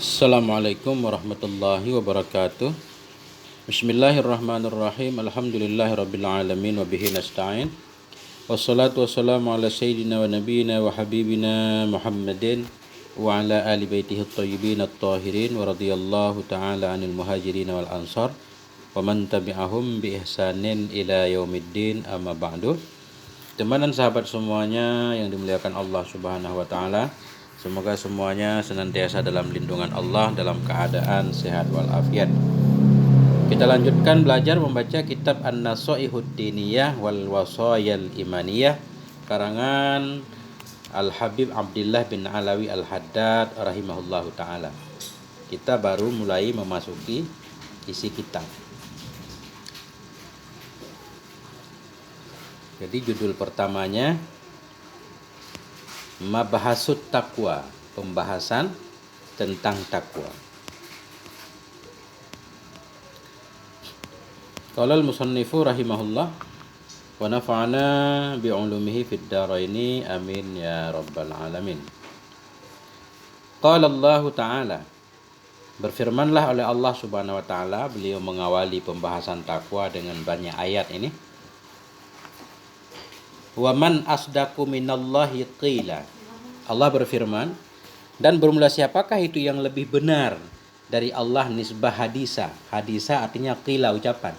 Assalamualaikum warahmatullahi wabarakatuh. Bismillahirrahmanirrahim. Alhamdulillahirabbil alamin wa bihi nasta'in. Wassalatu wassalamu ala sayyidina wa nabiyyina wa habibina Muhammadin wa ala ali baitihi at-thayyibin at-tahirin wa radhiyallahu ta'ala 'anil muhajirin wal ansar wa man tabi'ahum bi ihsanin ila yaumiddin, amma ba'du. Teman dan sahabat semuanya yang dimuliakan Allah Subhanahu wa taala, semoga semuanya senantiasa dalam lindungan Allah, dalam keadaan sehat walafiat. Kita lanjutkan belajar membaca kitab An-Nasaihud Diniyah wal Wasayal Imaniyah karangan Al-Habib Abdullah bin Alawi Al-Haddad rahimahullahu taala. Kita baru mulai memasuki isi kitab. Jadi judul pertamanya Mabahasut Taqwa, pembahasan tentang takwa. Qala al-musannifu rahimahullah wa nafa'ana bi'ulumihi fid dharaini amin ya rabbal alamin. Qala Allah Ta'ala, berfirmanlah oleh Allah Subhanahu wa taala, beliau mengawali pembahasan takwa dengan banyak ayat ini. Wa man asdaqu minallahi qila. Allah berfirman, dan bermula siapakah itu yang lebih benar dari Allah nisbah hadisa. Hadisa artinya qila, ucapan.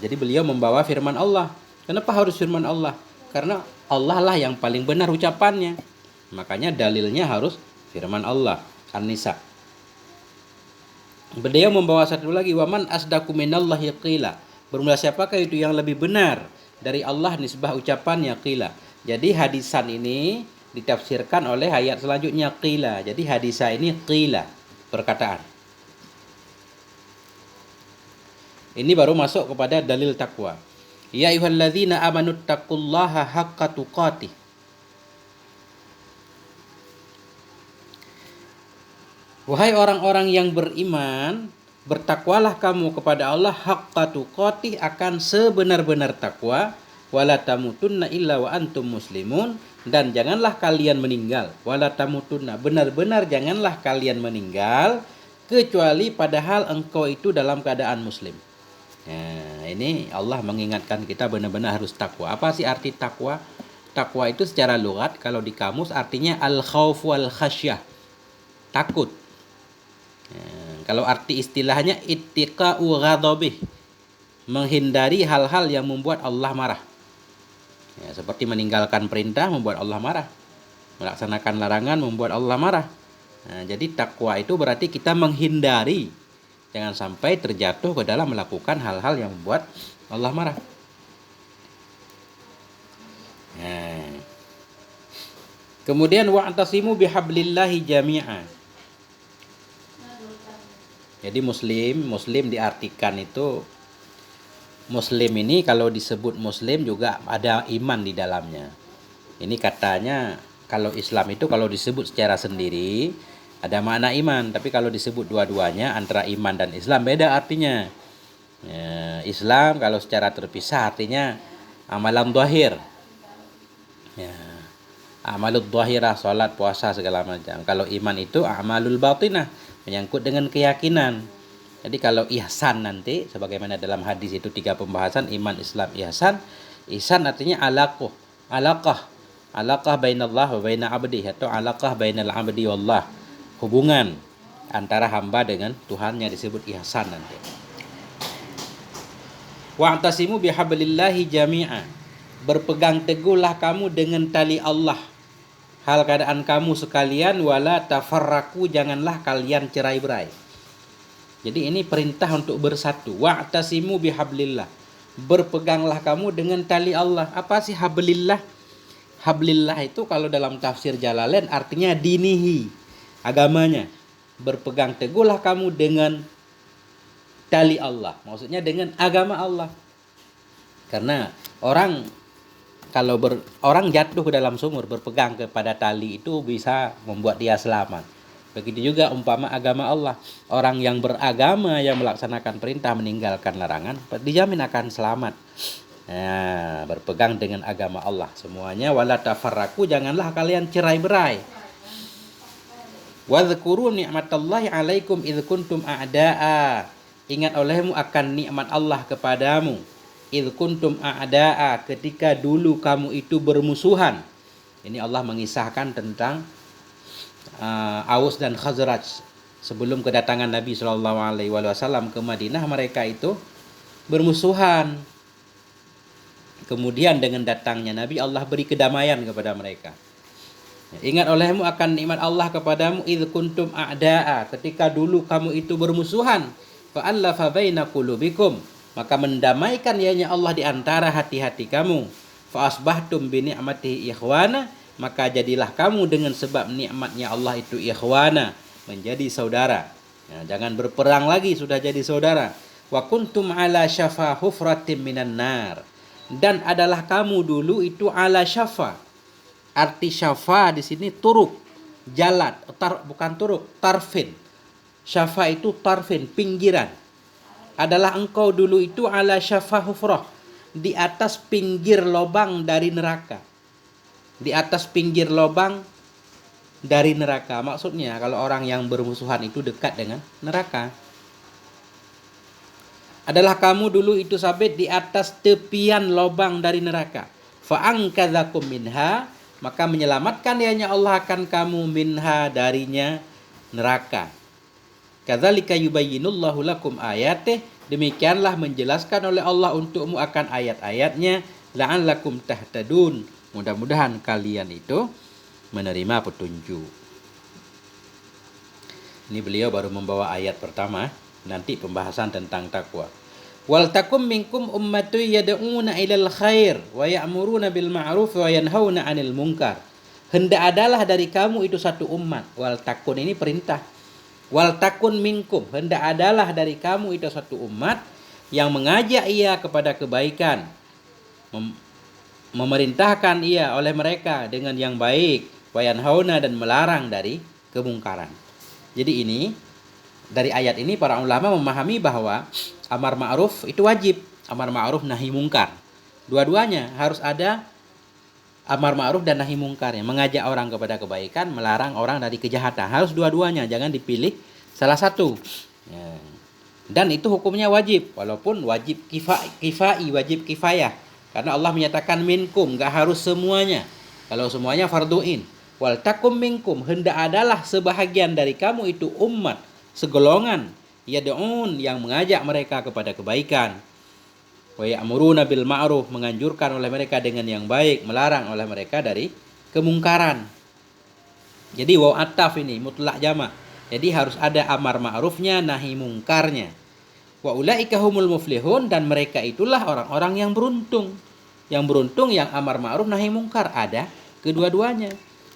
Jadi beliau membawa firman Allah. Kenapa harus firman Allah? Karena Allah lah yang paling benar ucapannya. Makanya dalilnya harus firman Allah. An-Nisa. Beliau membawa satu lagi, wa man asdaqu minallahi qila. Bermula siapakah itu yang lebih benar dari Allah nisbah ucapannya qila. Jadi hadisan ini ditafsirkan oleh ayat selanjutnya qila. Jadi hadisah ini qila, perkataan. Ini baru masuk kepada dalil takwa. Ya ayyuhalladzina amanu taqullaha haqqa tuqatih. Wahai orang-orang yang beriman, bertakwalah kamu kepada Allah haqqa tuqatih, akan sebenar-benar takwa, wala tamutunna illa wa antum muslimun, dan janganlah kalian meninggal, wala tamutunna, benar-benar janganlah kalian meninggal kecuali padahal engkau itu dalam keadaan muslim. Nah, ini Allah mengingatkan kita benar-benar harus takwa. Apa sih arti takwa? Takwa itu secara lughat kalau di kamus artinya al-khauf wal khasyah, takut. Kalau arti istilahnya ittiqa'u ghadabih, menghindari hal-hal yang membuat Allah marah. Ya, seperti meninggalkan perintah membuat Allah marah, melaksanakan larangan membuat Allah marah. Nah, jadi takwa itu berarti kita menghindari, jangan sampai terjatuh ke dalam melakukan hal-hal yang membuat Allah marah. Nah, kemudian wa'tasimu bihablillahi jami'a. Jadi muslim diartikan itu, muslim ini kalau disebut muslim juga ada iman di dalamnya. Ini katanya kalau Islam itu kalau disebut secara sendiri ada makna iman, tapi kalau disebut dua-duanya antara iman dan Islam beda artinya. Ya, Islam kalau secara terpisah artinya amalan zahir. Ya, amalul zahirah, salat, puasa segala macam. Kalau iman itu amalul batinah, menyangkut dengan keyakinan. Jadi kalau ihsan nanti sebagaimana dalam hadis itu 3 pembahasan, iman, Islam, ihsan. Ihsan artinya alaqah bainallah wa baina abdi, atau alaqah bainal abdi wallah, hubungan antara hamba dengan Tuhannya disebut ihsan nanti. Wa'tasimu bihablillahi jami'a, berpegang teguhlah kamu dengan tali Allah hal keadaan kamu sekalian, wala tafarraku, janganlah kalian cerai-berai. Jadi ini perintah untuk bersatu. Wa'tasimu bihablillah, berpeganglah kamu dengan tali Allah. Apa sih hablillah? Hablillah itu kalau dalam tafsir Jalalain artinya dinihi, agamanya. Berpegang teguhlah kamu dengan tali Allah, maksudnya dengan agama Allah. Karena kalau orang jatuh ke dalam sumur berpegang kepada tali itu bisa membuat dia selamat. Begitu juga umpama agama Allah. Orang yang beragama, yang melaksanakan perintah, meninggalkan larangan, dijamin akan selamat. Nah, berpegang dengan agama Allah semuanya. Wala tafarraku, janganlah kalian cerai-berai. Wadhkuru ni'matallahi 'alaikum idz kuntum a'da'a. Ingat olehmu akan nikmat Allah kepadamu. Idz kuntum a'da'a, ketika dulu kamu itu bermusuhan. Ini Allah mengisahkan tentang Aus dan Khazraj. Sebelum kedatangan Nabi SAW ke Madinah, mereka itu bermusuhan. Kemudian dengan datangnya Nabi, Allah beri kedamaian kepada mereka. Ingat olehmu akan nikmat Allah kepadamu idz kuntum a'da'a, ketika dulu kamu itu bermusuhan, fa'allafa baina qulubikum, maka mendamaikan ianya Allah di antara hati-hati kamu, fa asbahtum bi ni'matihi ikhwana, maka jadilah kamu dengan sebab nikmatnya Allah itu ikhwana, menjadi saudara. Nah, jangan berperang lagi, sudah jadi saudara. Wa kuntum ala syafa hufratim minan nar, dan adalah kamu dulu itu ala syafa. Arti syafa di sini turuk, jalan, bukan turuk, tarfin. Syafa itu tarfin, pinggiran. Adalah engkau dulu itu ala syafa hufrah, di atas pinggir lobang dari neraka. Di atas pinggir lobang dari neraka. Maksudnya kalau orang yang bermusuhan itu dekat dengan neraka. Adalah kamu dulu itu sabit di atas tepian lobang dari neraka. Fa'angkadzakum minha, maka menyelamatkan ianya Allah akan kamu minha, darinya neraka. Kadzalika yubayyinullahu lakum ayatih, demikianlah menjelaskan oleh Allah untukmu akan ayat-ayatnya, la'allakum tahtadun, mudah-mudahan kalian itu menerima petunjuk. Ini beliau baru membawa ayat pertama, nanti pembahasan tentang takwa. Wal takum minkum ummatu yad'una ilal khair wa ya'muruna bil ma'ruf wa yanhauna 'anil munkar. Hendak adalah dari kamu itu satu umat. Wal takun ini perintah. Wal takun minkum, hendak adalah dari kamu itu satu umat yang mengajak ia kepada kebaikan, memerintahkan ia oleh mereka dengan yang baik, wa yanhauna, dan melarang dari kemungkaran. Jadi ini dari ayat ini para ulama memahami bahwa amar ma'ruf itu wajib, amar ma'ruf nahi mungkar. Dua-duanya harus ada amar ma'ruf dan nahi mungkar, yang mengajak orang kepada kebaikan, melarang orang dari kejahatan. Harus dua-duanya, jangan dipilih salah satu. Ya. Dan itu hukumnya wajib, walaupun wajib kifai, wajib kifayah. Karena Allah menyatakan minkum, enggak harus semuanya. Kalau semuanya farduin. Wal takum minkum, hendak adalah sebahagian dari kamu itu umat, segolongan, yad'un, yang mengajak mereka kepada kebaikan, wa ya'muruna bil ma'ruf, menganjurkan oleh mereka dengan yang baik, melarang oleh mereka dari kemungkaran. Jadi waw ataf ini mutlak jamak. Jadi harus ada amar ma'rufnya, nahi mungkarnya. Wa ulaika humul muflihun, dan mereka itulah orang-orang yang beruntung. Yang beruntung yang amar ma'ruf nahi mungkar, ada kedua-duanya.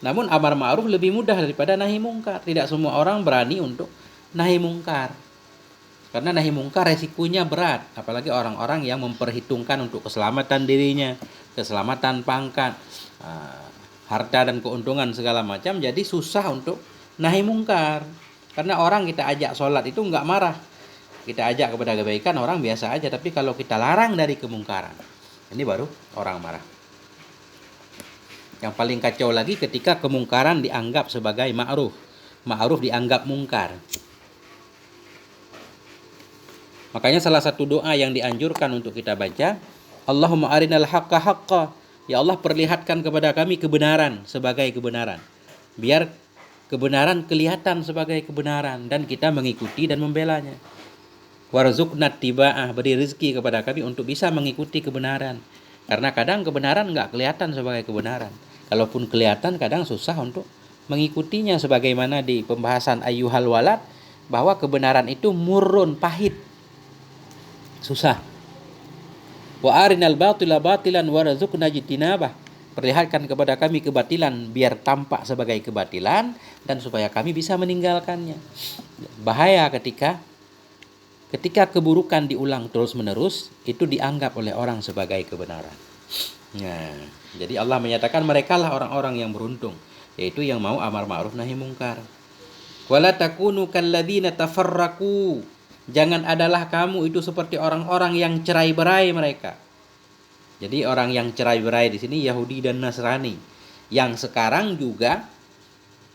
Namun amar ma'ruf lebih mudah daripada nahi mungkar. Tidak semua orang berani untuk nahi mungkar. Karena nahi mungkar resikonya berat, apalagi orang-orang yang memperhitungkan untuk keselamatan dirinya, keselamatan pangkat, harta dan keuntungan segala macam, jadi susah untuk nahi mungkar. Karena orang kita ajak sholat itu enggak marah. Kita ajak kepada kebaikan orang biasa aja, tapi kalau kita larang dari kemungkaran, ini baru orang marah. Yang paling kacau lagi ketika kemungkaran dianggap sebagai ma'ruf, ma'ruf dianggap mungkar. Makanya salah satu doa yang dianjurkan untuk kita baca, Allahumma arinal haqqa haqqa, ya Allah perlihatkan kepada kami kebenaran sebagai kebenaran. Biar kebenaran kelihatan sebagai kebenaran dan kita mengikuti dan membelanya. Warzuqna tiba'ah, beri rezeki kepada kami untuk bisa mengikuti kebenaran. Karena kadang kebenaran enggak kelihatan sebagai kebenaran. Kalaupun kelihatan kadang susah untuk mengikutinya, sebagaimana di pembahasan ayyuhal walad, bahwa kebenaran itu murrun, pahit. Susah. Wa arinal batila batilan warzuqna jitinabah, perlihatkan kepada kami kebatilan biar tampak sebagai kebatilan dan supaya kami bisa meninggalkannya. Bahaya ketika keburukan diulang terus-menerus, itu dianggap oleh orang sebagai kebenaran. Nah, jadi Allah menyatakan merekalah orang-orang yang beruntung, yaitu yang mau amar ma'ruf nahi mungkar. Wala takunu kalladzina tafarraqu, jangan adalah kamu itu seperti orang-orang yang cerai-berai mereka. Jadi orang yang cerai-berai di sini Yahudi dan Nasrani, yang sekarang juga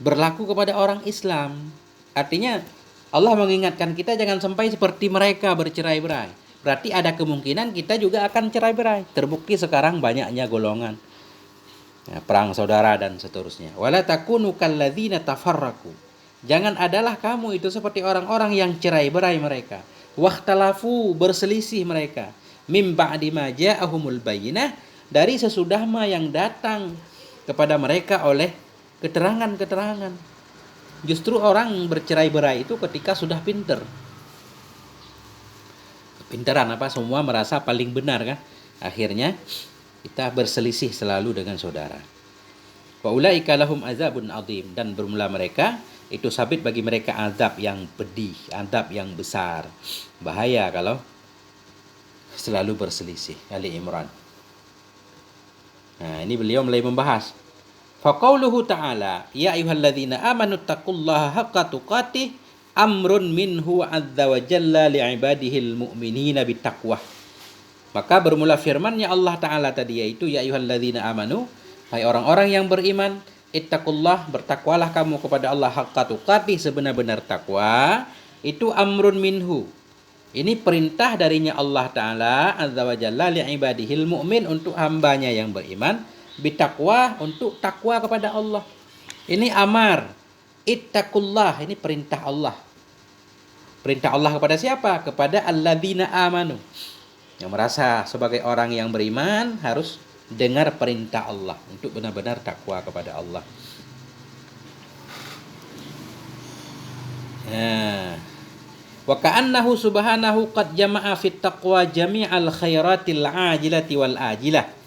berlaku kepada orang Islam. Artinya Allah mengingatkan kita jangan sampai seperti mereka bercerai-berai. Berarti ada kemungkinan kita juga akan cerai-berai. Terbukti sekarang banyaknya golongan, perang saudara dan seterusnya. Wala takunu kalladzina tafarraqu. Jangan adalah kamu itu seperti orang-orang yang cerai-berai mereka. Wakhtalafu, berselisih mereka. Mim ba'di ma ja'ahumul bayyinah, dari sesudah yang datang kepada mereka oleh keterangan-keterangan. Justru orang bercerai-berai itu ketika sudah pinter. Pinteran apa? Semua merasa paling benar kan? Akhirnya kita berselisih selalu dengan saudara. Wa ulaika lahum azabun adzim, dan bermula mereka itu sabit bagi mereka azab yang pedih, azab yang besar. Bahaya kalau selalu berselisih. Ali Imran. Nah, ini beliau mulai membahas. Faqauluhu ta'ala, ya ayyuhalladzina amanu taqullaha haqqa tuqatih, amrun minhu azza wa jalla li'ibadihil mu'minina bittaqwah. Maka bermula firman-Nya Allah Ta'ala tadi, yaitu ya ayyuhalladzina amanu, hai orang-orang yang beriman, ittaqullah, bertakwalah kamu kepada Allah haqqa tuqatih, sebenar-benar takwa. Itu amrun minhu, ini perintah darinya Allah Ta'ala azza wa jalla li'ibadihil mu'min, untuk hambanya yang beriman, bittaqwa, untuk takwa kepada Allah. Ini amar, ittaqullah, ini perintah Allah. Perintah Allah kepada siapa? Kepada alladzina amanu, yang merasa sebagai orang yang beriman harus dengar perintah Allah untuk benar-benar takwa kepada Allah. Wa ka'annahu subhanahu qad jama'a fit taqwa jami'al khairatil ajilati wal ajilah.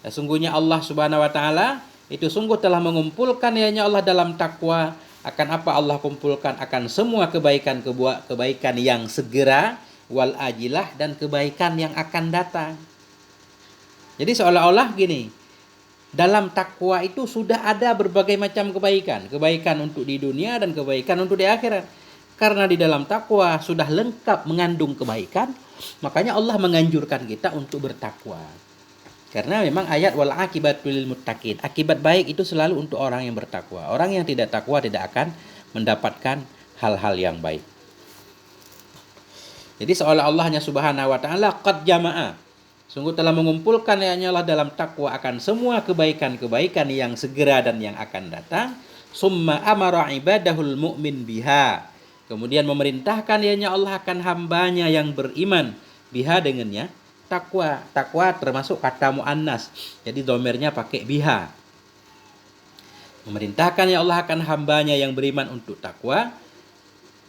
Sungguhnya Allah Subhanahu wa taala itu sungguh telah mengumpulkan ya Allah dalam takwa. Akan apa Allah kumpulkan? Akan semua kebaikan yang segera, wal ajilah, dan kebaikan yang akan datang. Jadi seolah-olah gini, dalam takwa itu sudah ada berbagai macam kebaikan. Kebaikan untuk di dunia dan kebaikan untuk di akhirat. Karena di dalam takwa sudah lengkap mengandung kebaikan, makanya Allah menganjurkan kita untuk bertakwa. Karena memang ayat wal akibatul lil muttaqin, akibat baik itu selalu untuk orang yang bertakwa. Orang yang tidak takwa tidak akan mendapatkan hal-hal yang baik. Jadi seolah Allahnya Subhanahu wa taala qad jama'a, sungguh telah mengumpulkan ya Allah dalam takwa akan semua kebaikan-kebaikan yang segera dan yang akan datang. Summa amara ibadahul mu'min biha, kemudian memerintahkan ya Allah akan hambanya yang beriman, biha dengannya takwa. Takwa termasuk kata muannas, jadi domirnya pakai biha. Memerintahkan ya Allah akan hambanya yang beriman untuk takwa.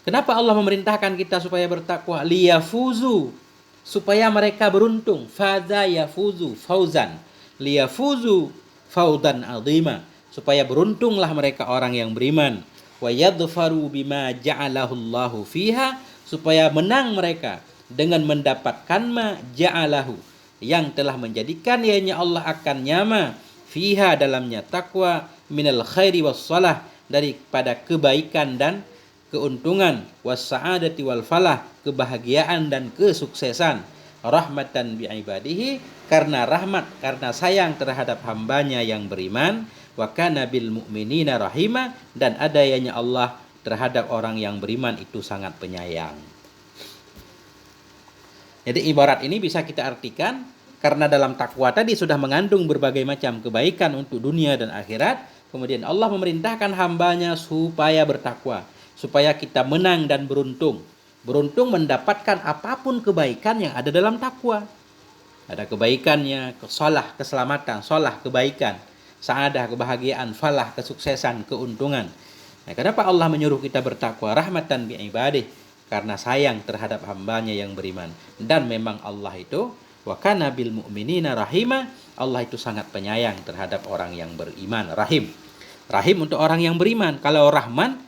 Kenapa Allah memerintahkan kita supaya bertakwa? Liyafuzu, supaya mereka beruntung. Faza yafuzu fauzan, liyafuzu faudan azima, supaya beruntunglah mereka orang yang beriman. Wa yadfaru bima ja'alahu Allahu fiha, supaya menang mereka dengan mendapatkan ma ja'alahu, yang telah menjadikan ianya Allah akan nyama, fiha dalamnya takwa, minal khairi was salah, daripada kebaikan dan keuntungan, was sa'adati wal falah, kebahagiaan dan kesuksesan, rahmatan bi ibadihi, karena rahmat, karena sayang terhadap hambanya yang beriman, wa kana bil mu'minina rahima, dan adanya Allah terhadap orang yang beriman itu sangat penyayang. Jadi ibarat ini bisa kita artikan, karena dalam takwa tadi sudah mengandung berbagai macam kebaikan untuk dunia dan akhirat, kemudian Allah memerintahkan hambanya supaya bertakwa, supaya kita menang dan beruntung. Beruntung mendapatkan apapun kebaikan yang ada dalam takwa. Ada kebaikannya, salah keselamatan, salah kebaikan, saadah kebahagiaan, falah kesuksesan, keuntungan. Nah, kenapa Allah menyuruh kita bertakwa? Rahmatan bi ibadih, karena sayang terhadap hambanya yang beriman. Dan memang Allah itu wa kana bil mu'minina rahima, Allah itu sangat penyayang terhadap orang yang beriman. Rahim, rahim untuk orang yang beriman. Kalau rahman,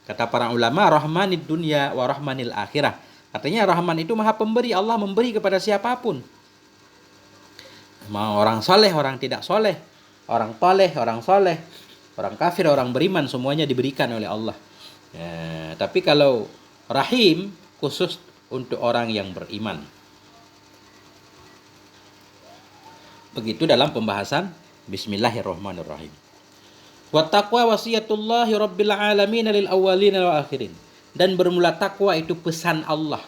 kata para ulama, rahmanid dunya wa rahmanil akhirah, artinya rahman itu maha pemberi. Allah memberi kepada siapapun, mau orang soleh, orang tidak soleh, orang toleh, orang soleh, orang kafir, orang beriman, semuanya diberikan oleh Allah. Ya, tapi kalau rahim khusus untuk orang yang beriman. Begitu dalam pembahasan Bismillahirrahmanirrahim. Wa taqwa wasiyatullahi rabbil alamin lil awwalin wal akhirin. Dan bermula takwa itu pesan Allah.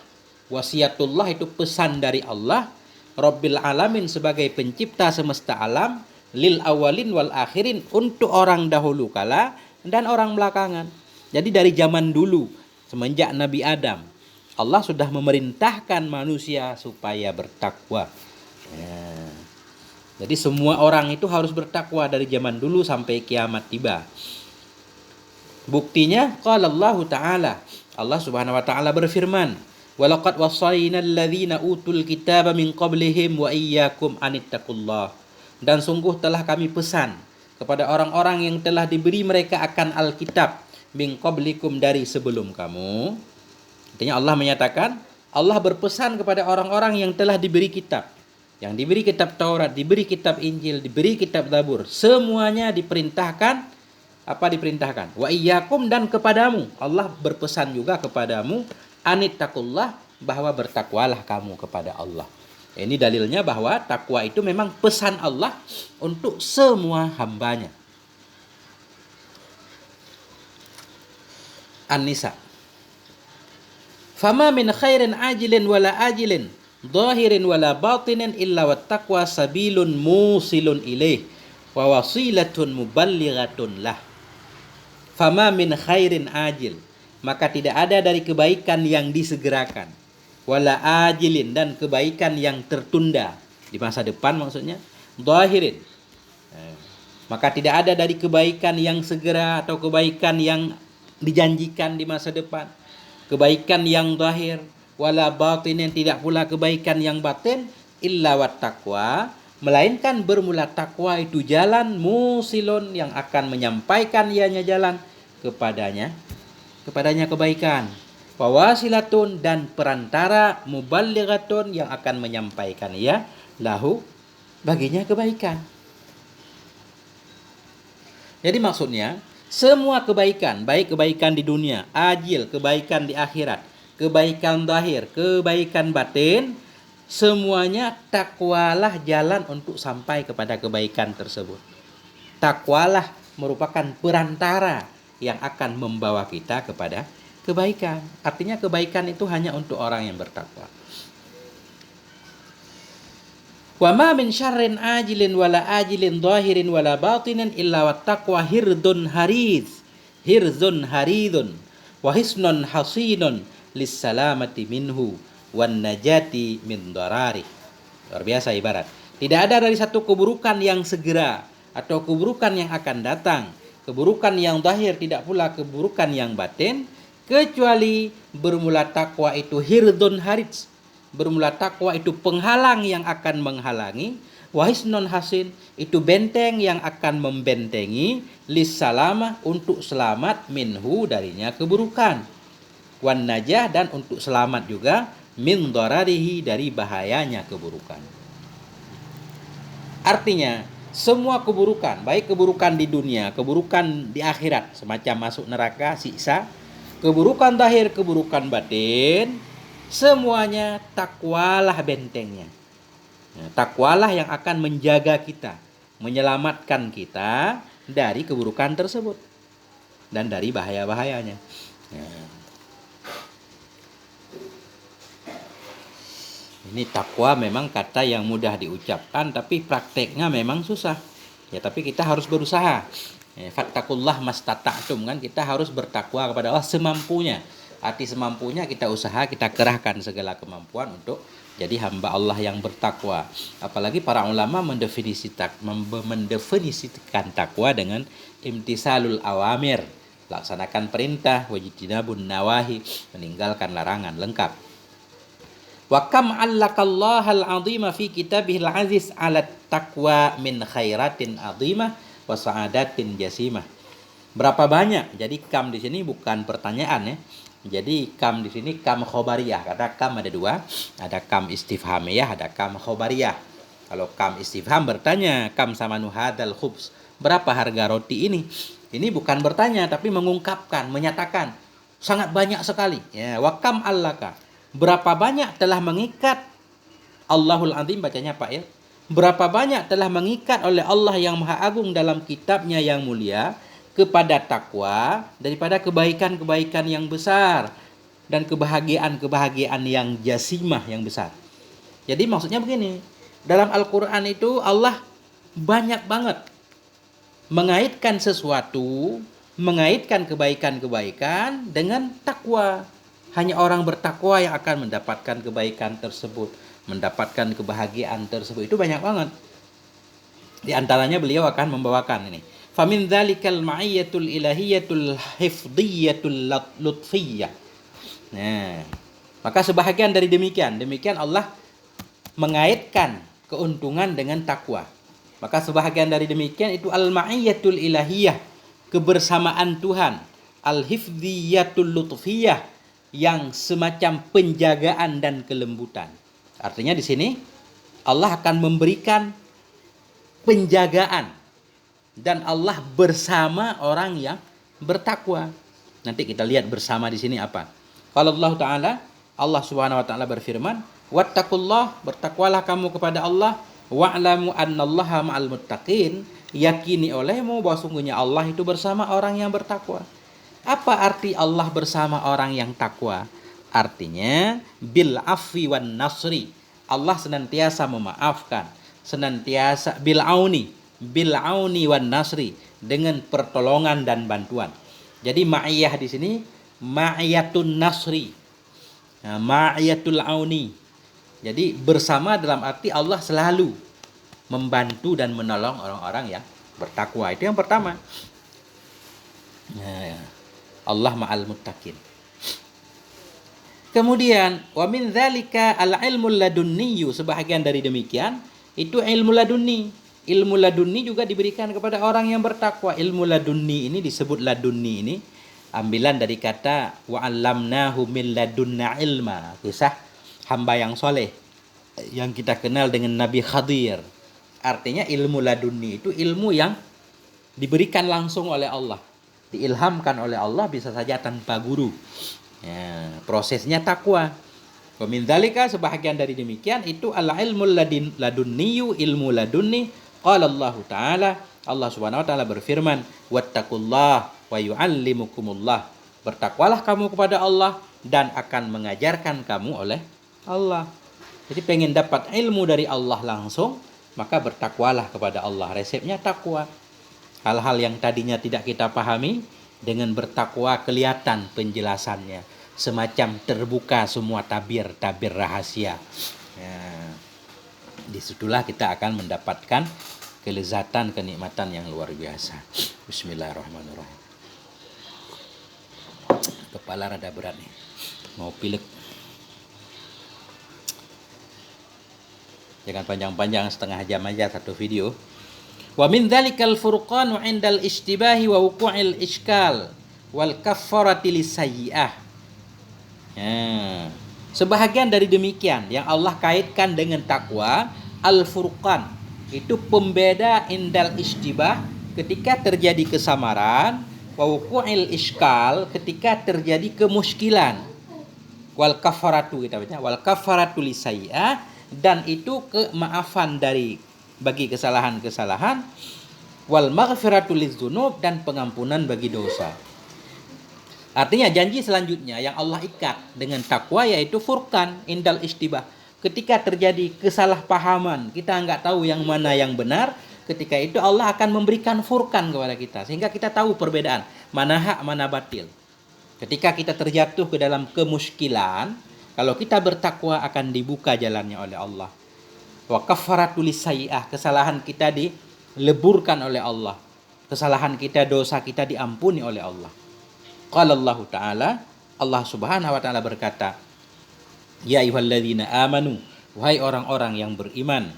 Wasiatullah itu pesan dari Allah Rabbil alamin sebagai pencipta semesta alam, lil awalin wal akhirin untuk orang dahulu kala dan orang belakangan. Jadi dari zaman dulu semenjak Nabi Adam Allah sudah memerintahkan manusia supaya bertakwa. Ya. Jadi semua orang itu harus bertakwa dari zaman dulu sampai kiamat tiba. Buktinya qala Allah Ta'ala, Allah Subhanahu wa taala berfirman, "Walaqad wasainal ladzina utul kitaba min qablihim wa iyyakum anittaqullah." Dan sungguh telah kami pesan kepada orang-orang yang telah diberi mereka akan Alkitab min qablikum dari sebelum kamu. Artinya Allah menyatakan, Allah berpesan kepada orang-orang yang telah diberi kitab. Yang diberi kitab Taurat, diberi kitab Injil, diberi kitab Zabur, semuanya diperintahkan, apa diperintahkan? Wa iyyakum, dan kepadamu. Allah berpesan juga kepadamu, anittaqullah, bahwa bertakwalah kamu kepada Allah. Ini dalilnya bahwa takwa itu memang pesan Allah untuk semua hambanya. An-Nisa. Fama min khairin ajilin wala ajilin, zahirin wala batinin illa wat taqwa sabilun musilun ilaih wa wasilatun muballighatun lah. Fama min khairin ajil, maka tidak ada dari kebaikan yang disegerakan, wala ajilin, dan kebaikan yang tertunda di masa depan maksudnya, zahirin, maka tidak ada dari kebaikan yang segera atau kebaikan yang dijanjikan di masa depan, kebaikan yang zahir, wala batinin, tidak pula kebaikan yang batin, illa wat taqwa, melainkan bermula takwa itu jalan musilun, yang akan menyampaikan ianya jalan kepadanya kebaikan, wawasilatun, dan perantara, muballighatun, yang akan menyampaikan ia lahu, baginya kebaikan. Jadi maksudnya semua kebaikan, baik kebaikan di dunia, ajil, kebaikan di akhirat, kebaikan zahir, kebaikan batin, semuanya takwalah jalan untuk sampai kepada kebaikan tersebut. Takwalah merupakan perantara yang akan membawa kita kepada kebaikan. Artinya kebaikan itu hanya untuk orang yang bertakwa. Wa ma min syarrin ajilin wala ajilin zahirin wala batinin illa wat taqwa hirzun haridun wa hisnun hasinun lis salamati minhu wan najati min darari. Luar biasa ibarat. Tidak ada dari satu keburukan yang segera atau keburukan yang akan datang, keburukan yang zahir, tidak pula keburukan yang batin, kecuali bermula takwa itu hirdun harij, bermula takwa itu penghalang yang akan menghalangi, wahisnun hasin, itu benteng yang akan membentengi, lis salamah, untuk selamat, minhu, darinya keburukan, wan najah, dan untuk selamat juga, min dararihi, dari bahayanya keburukan. Artinya semua keburukan, baik keburukan di dunia, keburukan di akhirat, semacam masuk neraka, siksa, keburukan zahir, keburukan batin, semuanya takwalah bentengnya. Takwalah yang akan menjaga kita, menyelamatkan kita dari keburukan tersebut dan dari bahaya-bahayanya. Ini takwa memang kata yang mudah diucapkan, tapi prakteknya memang susah. Ya, tapi kita harus berusaha. Fattakullah mastata'tum, kan, kita harus bertakwa kepada Allah semampunya. Arti semampunya kita usaha, kita kerahkan segala kemampuan untuk jadi hamba Allah yang bertakwa. Apalagi para ulama mendefinisikan takwa dengan imtisalul awamir, laksanakan perintah, wajtinabun nawahi, meninggalkan larangan, lengkap. Wa kam 'allaqallahal 'azima fi kitabihil 'aziz 'ala taqwa min khairatin 'azimah wa sa'adatin jasimah. Berapa banyak? Jadi kam di sini bukan pertanyaan ya. Jadi kam di sini kam khobariyah. Karena kam ada dua, ada kam istifhamiyah, ada kam khobariyah. Kalau kam istifham bertanya, kam samanu hadzal khubz, berapa harga roti ini? Ini bukan bertanya tapi mengungkapkan, menyatakan sangat banyak sekali. Ya, wa kam allaka, berapa banyak telah mengikat Allahul Azim, bacanya Pak ya. Berapa banyak telah mengikat oleh Allah yang Maha Agung dalam kitabnya yang mulia, kepada takwa daripada kebaikan-kebaikan yang besar dan kebahagiaan-kebahagiaan yang jasimah yang besar. Jadi maksudnya begini, dalam Al-Quran itu Allah banyak banget mengaitkan sesuatu, mengaitkan kebaikan-kebaikan dengan takwa. Hanya orang bertakwa yang akan mendapatkan kebaikan tersebut, mendapatkan kebahagiaan tersebut. Itu banyak banget. Di antaranya beliau akan membawakan ini. Famin dzalikal ma'iyyatul ilahiyatul hifdhiyatul lutfiyyah. Nah, maka sebahagian dari demikian Allah mengaitkan keuntungan dengan takwa. Maka sebahagian dari demikian itu al-ma'iyyatul ilahiyah, kebersamaan Tuhan, al-hifdhiyatul lutfiyah, yang semacam penjagaan dan kelembutan. Artinya di sini Allah akan memberikan penjagaan dan Allah bersama orang yang bertakwa. Nanti kita lihat bersama di sini apa. Kalau Allah Ta'ala, Allah Subhanahu wa taala berfirman, "Wattaqullah, bertakwalah kamu kepada Allah, wa'lamu annallaha ma'al muttaqin." Yakini olehmu bahwa sungguhnya Allah itu bersama orang yang bertakwa. Apa arti Allah bersama orang yang takwa? Artinya bil afwi wan nasri. Allah senantiasa memaafkan, senantiasa bil auni wan nasri, dengan pertolongan dan bantuan. Jadi ma'iyah di sini ma'iyatun nasri, ma'iyatul auni. Jadi bersama dalam arti Allah selalu membantu dan menolong orang-orang yang bertakwa. Itu yang pertama. Allah ma'al muttaqin. Kemudian wa min dzalika al-ilmul ladunniyu, sebahagian dari demikian itu ilmu ladunni. Ilmu ladunni juga diberikan kepada orang yang bertakwa. Ilmu ladunni ini disebut ladunni ini ambilan dari kata wa 'allamnahu min ladunna ilma, kisah hamba yang soleh yang kita kenal dengan Nabi Khadir. Artinya ilmu ladunni itu ilmu yang diberikan langsung oleh Allah, diilhamkan oleh Allah, bisa saja tanpa guru. Ya, prosesnya takwa. Wa min dzalika, sebahagian dari demikian itu al-ilmul ladunniyu, ilmu ladunni. Qala Allah Ta'ala, Allah Subhanahu wa taala berfirman, "Wattaqullah wa yu'allimukumullah." Bertakwalah kamu kepada Allah dan akan mengajarkan kamu oleh Allah. Jadi pengen dapat ilmu dari Allah langsung, maka bertakwalah kepada Allah. Resepnya takwa. Hal-hal yang tadinya tidak kita pahami, dengan bertakwa kelihatan penjelasannya. Semacam terbuka semua tabir-tabir rahasia. Ya, disitulah kita akan mendapatkan kelezatan, kenikmatan yang luar biasa. Bismillahirrahmanirrahim. Kepala rada berat nih, mau pilek. Jangan panjang-panjang, setengah jam aja satu video. Wa min dzalikal furqanu 'indal istibahi wa wuqu'il iskal wal kaffarati lisayyi'ah. Sebahagian dari demikian yang Allah kaitkan dengan takwa, al-furqan itu pembeda indal istibah, ketika terjadi kesamaran, wa wuqu'il iskal ketika terjadi kemuskilan, wal kaffaratu, kita baca wal kaffaratu lisayyi'ah, dan itu kemaafan bagi kesalahan-kesalahan, wal maghfiratu lidzunub, dan pengampunan bagi dosa. Artinya janji selanjutnya yang Allah ikat dengan takwa yaitu furqan indal istibah. Ketika terjadi kesalahpahaman, kita nggak tahu yang mana yang benar, ketika itu Allah akan memberikan furqan kepada kita sehingga kita tahu perbedaan mana hak mana batil. Ketika kita terjatuh ke dalam kemuskilan, kalau kita bertakwa akan dibuka jalannya oleh Allah. Wa kaffaratul lisayyi'ah, kesalahan kita dileburkan oleh Allah. Kesalahan kita, dosa kita diampuni oleh Allah. Qala Allah Ta'ala, Allah Subhanahu wa taala berkata, "Ya ayyuhalladzina amanu," wahai orang-orang yang beriman,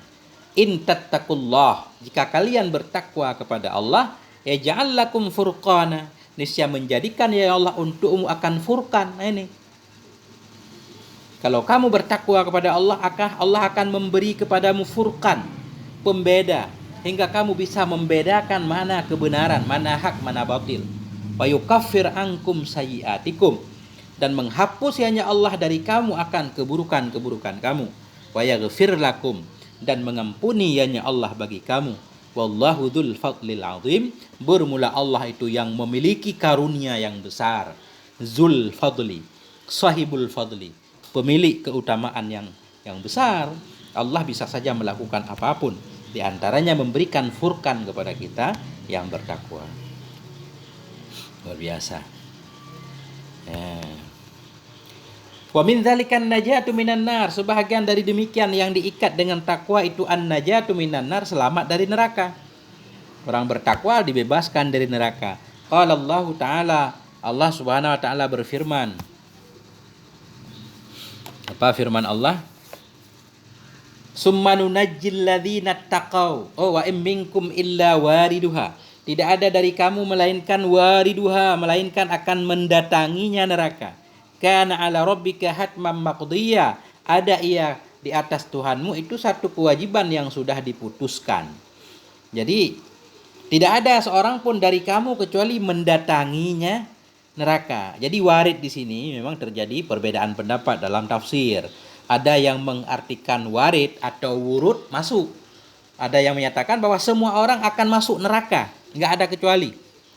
"in tattaqullah," jika kalian bertakwa kepada Allah, yaj'al lakum furqana, niscaya menjadikan ya Allah untukmu akan furqan. Nah ini, kalau kamu bertakwa kepada Allah, Allah akan memberi kepadamu furqan, pembeda, hingga kamu bisa membedakan mana kebenaran, mana hak, mana batil. Wa yukaffir ankum sayyi'atikum, dan menghapus hanya Allah dari kamu akan keburukan-keburukan kamu. Wa yaghfir lakum, dan mengampuni hanya Allah bagi kamu. Wallahu dzul fadlil azim. Bermula Allah itu yang memiliki karunia yang besar. Zul fadli, sahibul fadli, pemilik keutamaan yang besar. Allah bisa saja melakukan apapun, di antaranya memberikan furqan kepada kita yang bertakwa. Luar biasa. Wa min dzalikan najatu minan nar. Sebahagian dari demikian yang diikat dengan takwa itu an-najatu minan nar, selamat dari neraka. Orang bertakwa dibebaskan dari neraka. Qala Allah Ta'ala, Allah Subhanahu wa taala berfirman. Apa firman Allah? Summa nunajjil ladzina taqau. Oh, wa minkum illa wariduha. Tidak ada dari kamu melainkan wariduha, melainkan akan mendatanginya neraka. Kana ala rabbika hatman maqdiyya. Ada ia di atas Tuhanmu itu satu kewajiban yang sudah diputuskan. Jadi tidak ada seorang pun dari kamu kecuali mendatanginya neraka. Jadi warid di sini memang terjadi perbedaan pendapat dalam tafsir. Ada yang mengartikan warid atau wurud masuk. Ada yang menyatakan bahwa semua orang akan masuk neraka, nggak ada kecuali.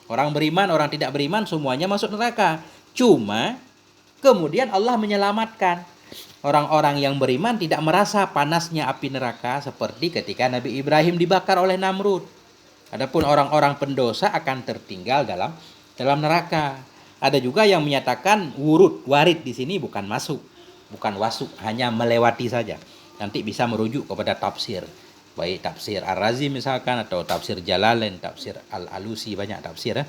Orang beriman, orang tidak beriman, semuanya masuk neraka. Cuma kemudian Allah menyelamatkan. Orang-orang yang beriman tidak merasa panasnya api neraka seperti ketika Nabi Ibrahim dibakar oleh Namrud. Adapun orang-orang pendosa akan tertinggal dalam neraka. Ada juga yang menyatakan warid di sini bukan masuk, bukan wasuk, hanya melewati saja. Nanti bisa merujuk kepada tafsir. Baik tafsir Ar-Razi misalkan, atau tafsir Jalalain, tafsir Al-Alusi, banyak tafsir.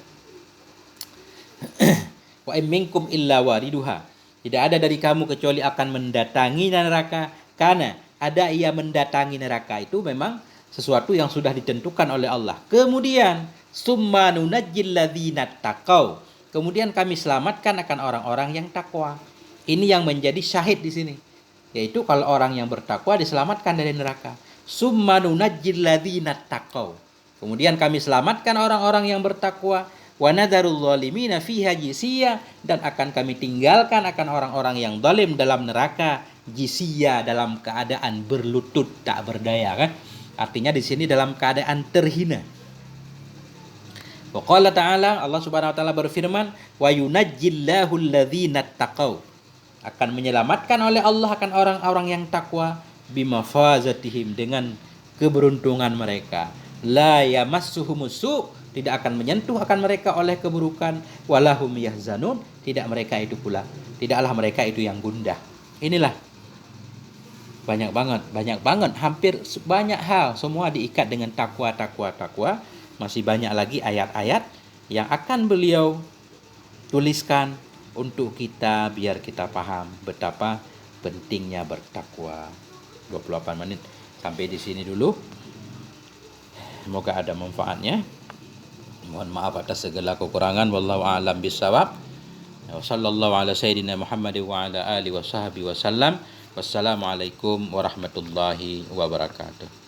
Wa minkum illa wariduha. Tidak ada dari kamu kecuali akan mendatangi neraka. Karena ada ia mendatangi neraka itu memang sesuatu yang sudah ditentukan oleh Allah. Kemudian summa nunajjil ladzina taqau. Kemudian kami selamatkan akan orang-orang yang takwa. Ini yang menjadi syahid di sini. Yaitu kalau orang yang bertakwa diselamatkan dari neraka. Summa nunajjil ladzina taqau. Kemudian kami selamatkan orang-orang yang bertakwa. Wa nadharul zalimina fiha jisiyya, dan akan kami tinggalkan akan orang-orang yang zalim dalam neraka jisiyya, dalam keadaan berlutut, tak berdaya kan? Artinya di sini dalam keadaan terhina. Wa qala ta'ala, Allah Subhanahu wa taala berfirman, wa yunajjillahu alladzina taqau. Akan menyelamatkan oleh Allah akan orang-orang yang takwa bimafazatihim, dengan keberuntungan mereka. La yamassuhumus su', tidak akan menyentuh akan mereka oleh keburukan. Walahum yahzanun, tidaklah mereka itu yang gundah. Inilah banyak banget, hampir banyak hal, semua diikat dengan takwa. Masih banyak lagi ayat-ayat yang akan beliau tuliskan untuk kita, biar kita paham betapa pentingnya bertakwa. 28 menit sampai di sini dulu. Semoga ada manfaatnya. Mohon maaf atas segala kekurangan. Wallahu a'lam bishawab. Wa sallallahu ala sayyidina Muhammad wa ala alihi wa sahbihi wasallam. Wassalamualaikum warahmatullahi wabarakatuh.